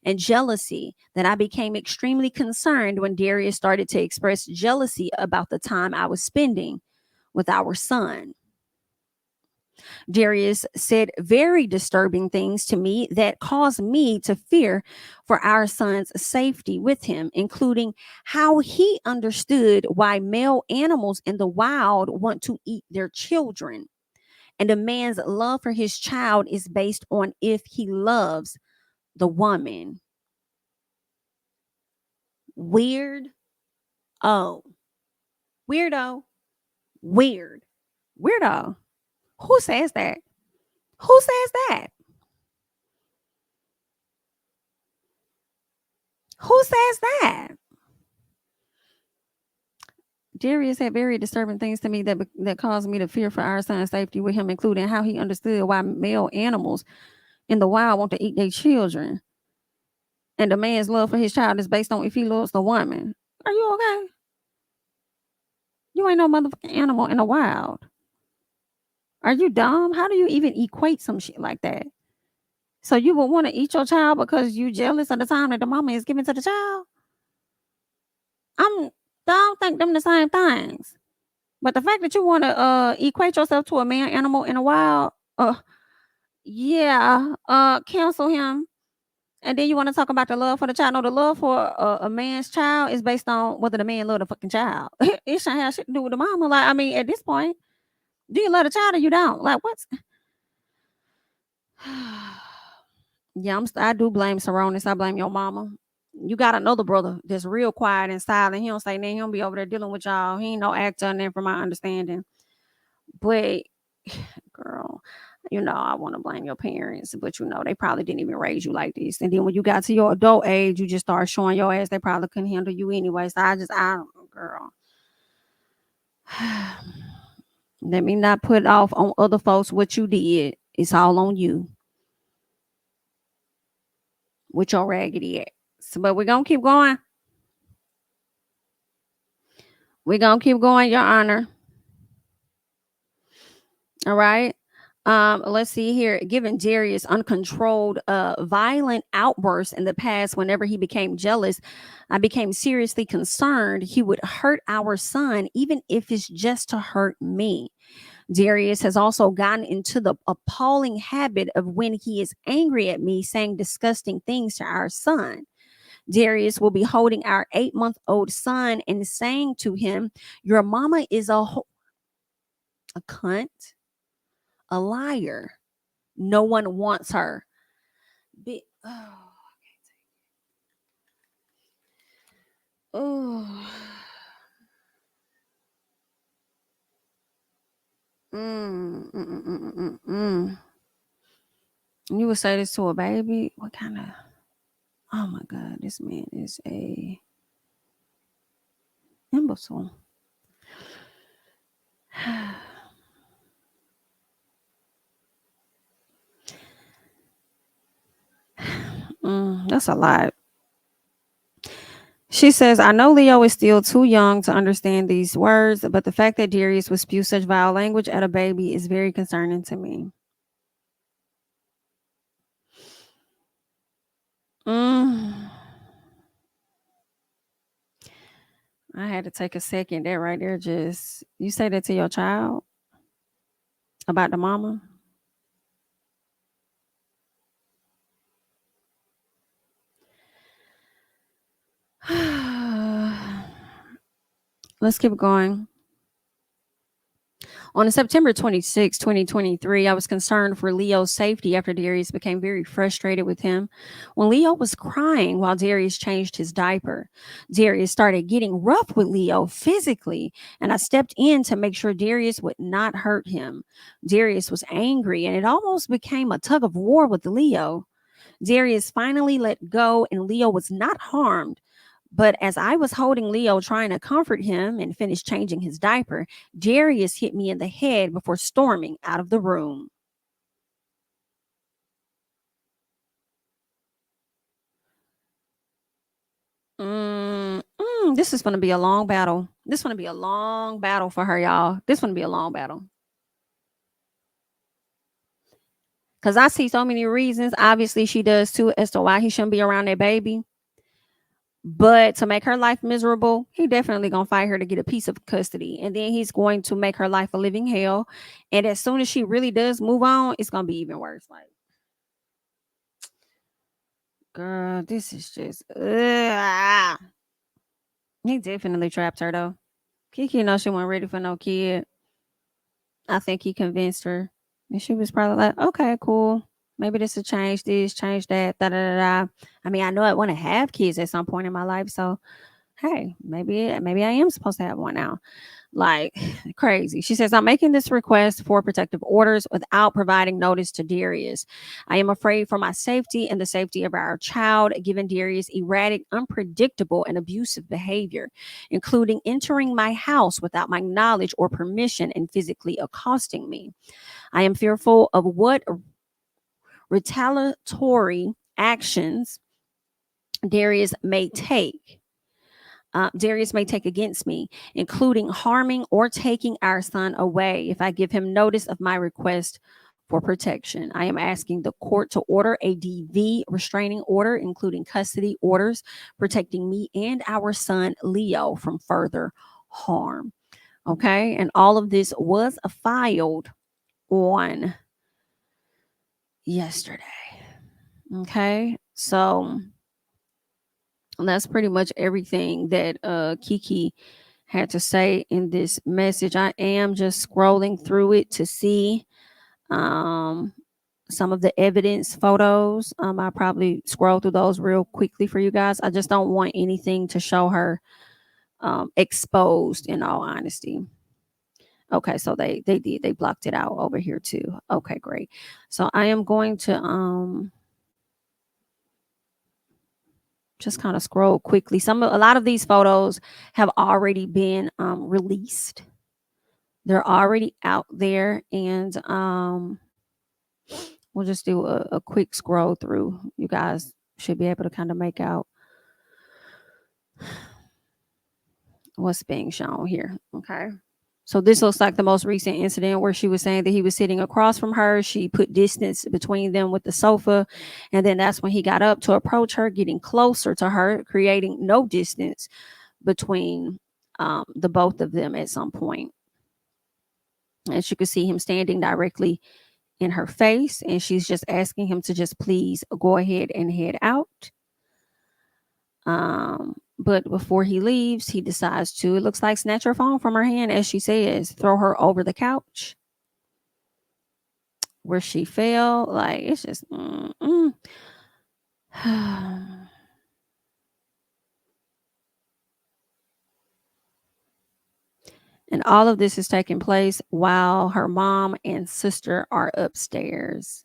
Speaker 1: and jealousy that I became extremely concerned when Darius started to express jealousy about the time I was spending with our son. Darius said very disturbing things to me that caused me to fear for our son's safety with him, including how he understood why male animals in the wild want to eat their children. And a man's love for his child is based on if he loves the woman. Weird. Oh, weirdo. Weird. Weirdo. Who says that? Who says that? Who says that? Darius said very disturbing things to me that caused me to fear for our son's safety with him, including how he understood why male animals in the wild want to eat their children. And the man's love for his child is based on if he loves the woman. Are you okay? You ain't no motherfucking animal in the wild. Are you dumb? How do you even equate some shit like that? So you would want to eat your child because you jealous of the time that the mama is giving to the child? I don't think them the same things. But the fact that you want to equate yourself to a man animal in a wild, yeah, cancel him. And then you want to talk about the love for the child. No, the love for a man's child is based on whether the man love the fucking child. It shouldn't have shit to do with the mama. Like, I mean, at this point, do you love the child or you don't? Like, what's yeah, I do blame Saronis. I blame your mama. You got another brother that's real quiet and silent. He don't say nothing. He don't be over there dealing with y'all. He ain't no actor in there from my understanding. But girl, I want to blame your parents, but they probably didn't even raise you like this. And then when you got to your adult age, you just start showing your ass. They probably couldn't handle you anyway. So I don't know, girl. Let me not put off on other folks what you did. It's all on you with your raggedy ass. But we're going to keep going. We're going to keep going, Your Honor. All right. Let's see here. Given Darius uncontrolled, violent outbursts in the past, whenever he became jealous, I became seriously concerned he would hurt our son, even if it's just to hurt me. Darius has also gotten into the appalling habit of, when he is angry at me, saying disgusting things to our son. Darius will be holding our 8-month-old son and saying to him, "Your mama is a cunt, a liar. No one wants her." Oh, oh. You would say this to a baby? What kind of? Oh my God, this man is a imbecile. That's a lot. She says, "I know Leo is still too young to understand these words, but the fact that Darius would spew such vile language at a baby is very concerning to me." Mm. I had to take a second. That right there, just you say that to your child about the mama. Let's keep going. On September 26, 2023, I was concerned for Leo's safety after Darius became very frustrated with him. When Leo was crying while Darius changed his diaper, Darius started getting rough with Leo physically, and I stepped in to make sure Darius would not hurt him. Darius was angry, and it almost became a tug of war with Leo. Darius finally let go, and Leo was not harmed. But as I was holding Leo, trying to comfort him and finish changing his diaper, Darius hit me in the head before storming out of the room. This is going to be a long battle. This is going to be a long battle for her, y'all. This is going to be a long battle. Because I see so many reasons. Obviously, she does too, as to why he shouldn't be around that baby. But to make her life miserable, he definitely gonna fight her to get a piece of custody, and then he's going to make her life a living hell. And as soon as she really does move on, it's gonna be even worse. Like, girl, this is just. He definitely trapped her though. Keke knows she wasn't ready for no kid. I think he convinced her, and she was probably like, "Okay, cool. Maybe this will change this, change that, da da da." I mean, I know I want to have kids at some point in my life, so hey, maybe I am supposed to have one now. Like, crazy. She says, "I'm making this request for protective orders without providing notice to Darius. I am afraid for my safety and the safety of our child, given Darius' erratic, unpredictable, and abusive behavior, including entering my house without my knowledge or permission and physically accosting me. I am fearful of what retaliatory actions Darius may take against me, including harming or taking our son away if I give him notice of my request for protection. I am asking the court to order a DV restraining order, including custody orders, protecting me and our son Leo from further harm." Okay. And all of this was filed on yesterday. Okay. So that's pretty much everything that Keke had to say in this message. I am just scrolling through it to see um, some of the evidence photos. I probably scroll through those real quickly for you guys. I just don't want anything to show her exposed, in all honesty. Okay, so they blocked it out over here too. Okay, great. So I am going to just kind of scroll quickly. A lot of these photos have already been released. They're already out there, and we'll just do a quick scroll through. You guys should be able to kind of make out what's being shown here. Okay. So this looks like the most recent incident where she was saying that he was sitting across from her. She put distance between them with the sofa. And then that's when he got up to approach her, getting closer to her, creating no distance between the both of them at some point. And she could see him standing directly in her face. And she's just asking him to just please go ahead and head out. But before he leaves, he decides to, it looks like, snatch her phone from her hand, as she says, throw her over the couch where she fell. Like, it's just, And all of this is taking place while her mom and sister are upstairs.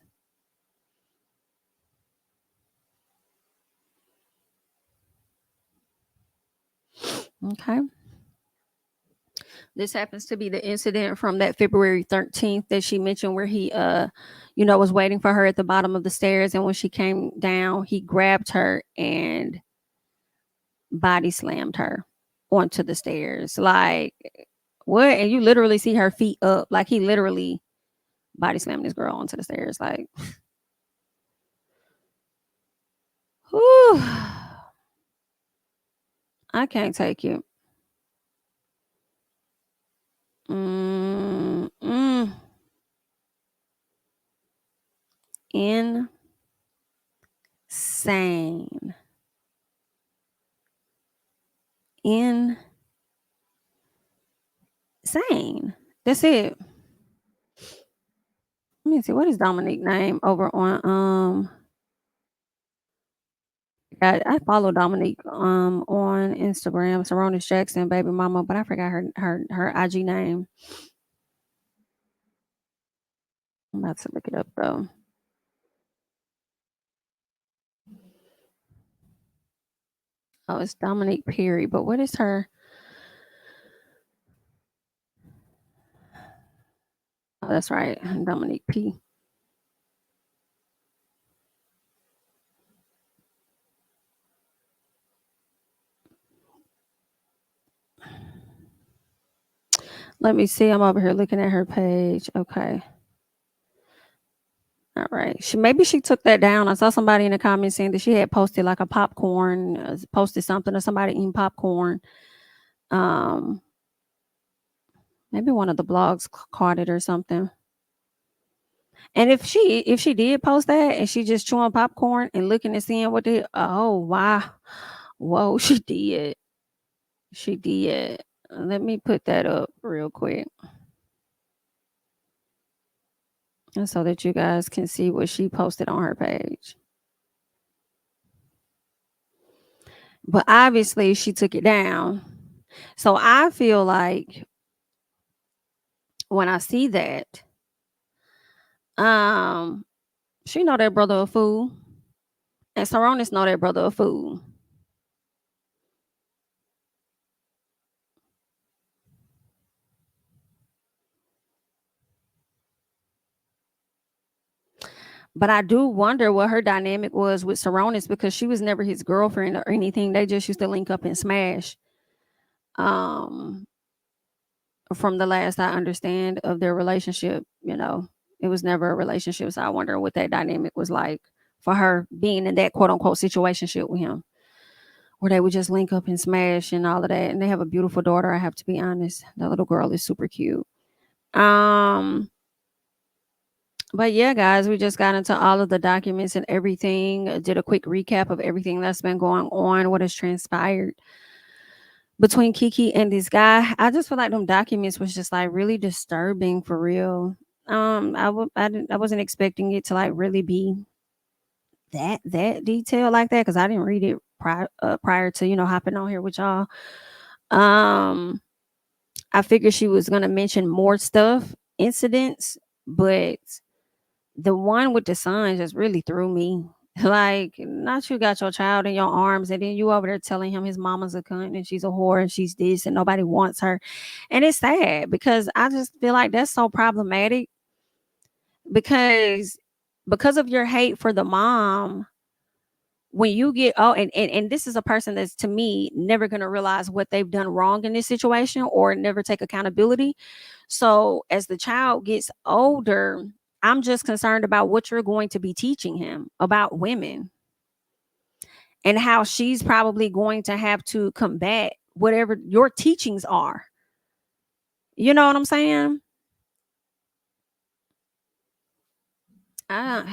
Speaker 1: Okay. This happens to be the incident from that February 13th that she mentioned, where he was waiting for her at the bottom of the stairs, and when she came down, he grabbed her and body slammed her onto the stairs. Like, what? And you literally see her feet up. Like, he literally body slammed this girl onto the stairs. Like, whew, I can't take it. Mm, mm. Insane. Insane. That's it. Let me see. What is Dominique name over on I follow Dominique on Instagram, Saronis Jackson, baby mama, but I forgot her IG name. I'm about to look it up though. Oh, it's Dominique Perry, but what is her? Oh, that's right, Dominique P. Let me see. I'm over here looking at her page. Okay. All right. Maybe she took that down. I saw somebody in the comments saying that she had posted like a popcorn, posted something or somebody eating popcorn. Um, Maybe one of the blogs caught it or something. And if she did post that and she just chewing popcorn and looking and seeing what they, oh wow, whoa, she did. She did. Let me put that up real quick, and so that you guys can see what she posted on her page. But obviously she took it down. So I feel like when I see that, um, she know that brother a fool, and Saronis know that brother a fool. But I do wonder what her dynamic was with Saronis, because she was never his girlfriend or anything. They just used to link up and smash. Um, from the last I understand of their relationship, it was never a relationship. So I wonder what that dynamic was like for her being in that quote unquote situationship with him, where they would just link up and smash and all of that. And they have a beautiful daughter. I have to be honest. That little girl is super cute. Um, But yeah, guys, we just got into all of the documents and everything. Did a quick recap of everything that's been going on, what has transpired between Keke and this guy. I just feel like them documents was just like really disturbing for real. I wasn't expecting it to like really be that detailed like that, because I didn't read it prior to hopping on here with y'all. Um, I figured she was gonna mention more stuff, incidents, but the one with the son just really threw me. Like, not you got your child in your arms and then you over there telling him his mama's a cunt and she's a whore and she's this and nobody wants her. And it's sad because I just feel like that's so problematic, because of your hate for the mom, when you get, oh, and this is a person that's, to me, never going to realize what they've done wrong in this situation or never take accountability. So as the child gets older, I'm just concerned about what you're going to be teaching him about women, and how she's probably going to have to combat whatever your teachings are. You know what I'm saying? Uh,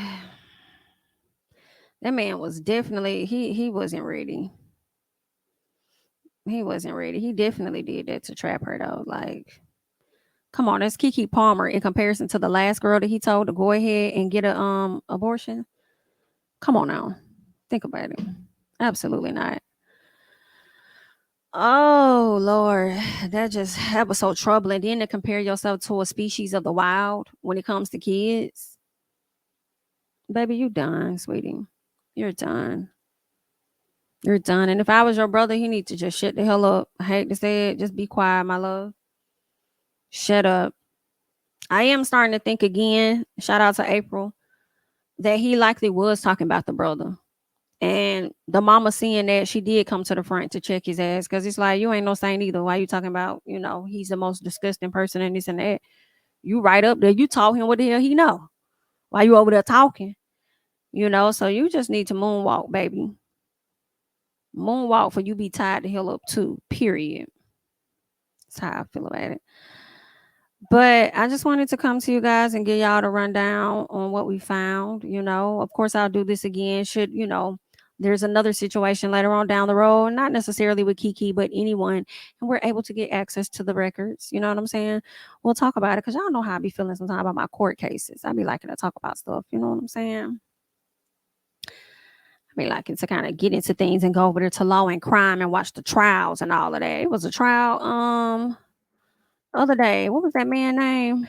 Speaker 1: that man was definitely, he wasn't ready. He wasn't ready. He definitely did that to trap her though. Like, come on, that's Keke Palmer in comparison to the last girl that he told to go ahead and get a abortion. Come on now. Think about it. Absolutely not. Oh Lord, that was so troubling. Then to compare yourself to a species of the wild when it comes to kids, baby, you done, sweetie. You're done. You're done. And if I was your brother, he need to just shut the hell up. I hate to say it, just be quiet, my love. Shut up. I am starting to think again. Shout out to April, that he likely was talking about the brother. And the mama, seeing that, she did come to the front to check his ass, because it's like, you ain't no saint either. Why you talking about, he's the most disgusting person and this and that? You right up there. You taught him what the hell he know. Why you over there talking? So you just need to moonwalk, baby. Moonwalk, for you be tied the hell up too. Period. That's how I feel about it. But I just wanted to come to you guys and give y'all the rundown on what we found. Of course, I'll do this again. Should, there's another situation later on down the road, not necessarily with Keke, but anyone, and we're able to get access to the records. You know what I'm saying? We'll talk about it, because y'all know how I be feeling sometimes about my court cases. I be liking to talk about stuff. You know what I'm saying? I be liking to kind of get into things and go over there to law and crime and watch the trials and all of that. It was a trial the other day. What was that man name?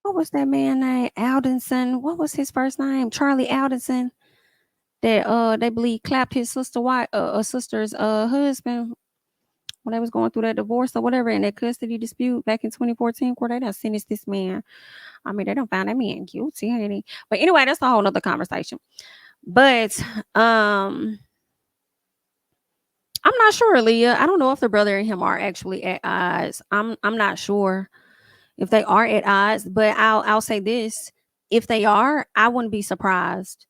Speaker 1: What was that man name? Aldenson. What was his first name? Charlie Aldenson. That they believe clapped his sister's husband when they was going through that divorce or whatever, in that custody dispute back in 2014. Where they done sentenced this man. I mean, they don't find that man guilty, ain't he? But anyway, that's a whole nother conversation. But I'm not sure, Leah. I don't know if the brother and him are actually at odds. I'm not sure if they are at odds, but I'll say this. If they are, I wouldn't be surprised.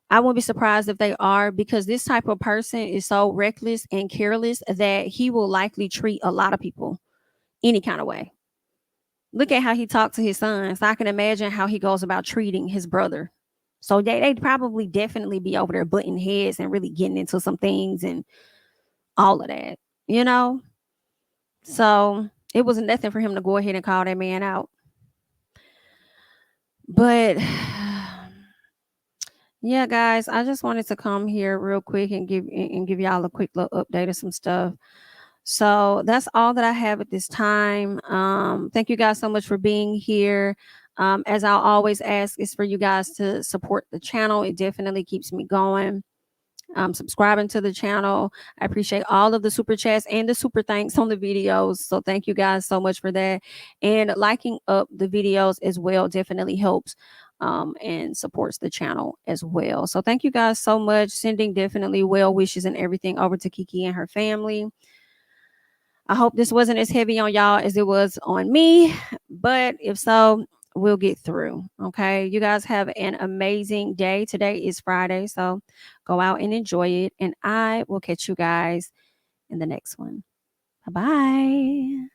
Speaker 1: I wouldn't be surprised if they are, because this type of person is so reckless and careless that he will likely treat a lot of people any kind of way. Look at how he talked to his son. So I can imagine how he goes about treating his brother. So they'd probably definitely be over there butting heads and really getting into some things and all of that, you know? So it was nothing for him to go ahead and call that man out. But yeah, guys, I just wanted to come here real quick and give y'all a quick little update of some stuff. So that's all that I have at this time. Thank you guys so much for being here. As I'll always ask, is for you guys to support the channel. It definitely keeps me going. Subscribing to the channel. I appreciate all of the super chats and the super thanks on the videos. So thank you guys so much for that. And liking up the videos as well definitely helps and supports the channel as well. So thank you guys so much. Sending definitely well wishes and everything over to Keke and her family. I hope this wasn't as heavy on y'all as it was on me, but if so, we'll get through. Okay. You guys have an amazing day. Today is Friday, so go out and enjoy it. And I will catch you guys in the next one. Bye bye.